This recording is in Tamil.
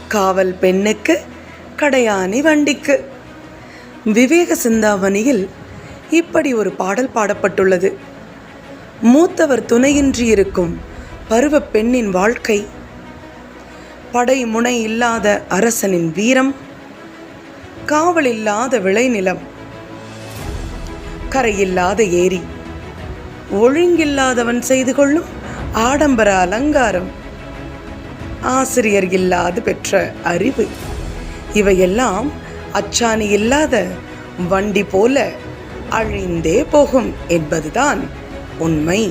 காவல் பெண்ணுக்கு கடையாணி வண்டிக்கு. விவேக சிந்தாமணியில் இப்படி ஒரு பாடல் பாடப்பட்டுள்ளது. மூத்தவர் துணையின்றி இருக்கும் பருவ பெண்ணின் வாழ்க்கை, படை முனை இல்லாத அரசனின் வீரம், காவல் இல்லாத விளைநிலம், கரையில்லாத ஏரி, ஒழுங்கில்லாதவன் செய்து கொள்ளும் ஆடம்பர அலங்காரம், ஆசிரியர் இல்லாது பெற்ற அறிவு, இவையெல்லாம் அச்சாணி இல்லாத வண்டி போல அழிந்தே போகும் என்பதுதான் உண்மை.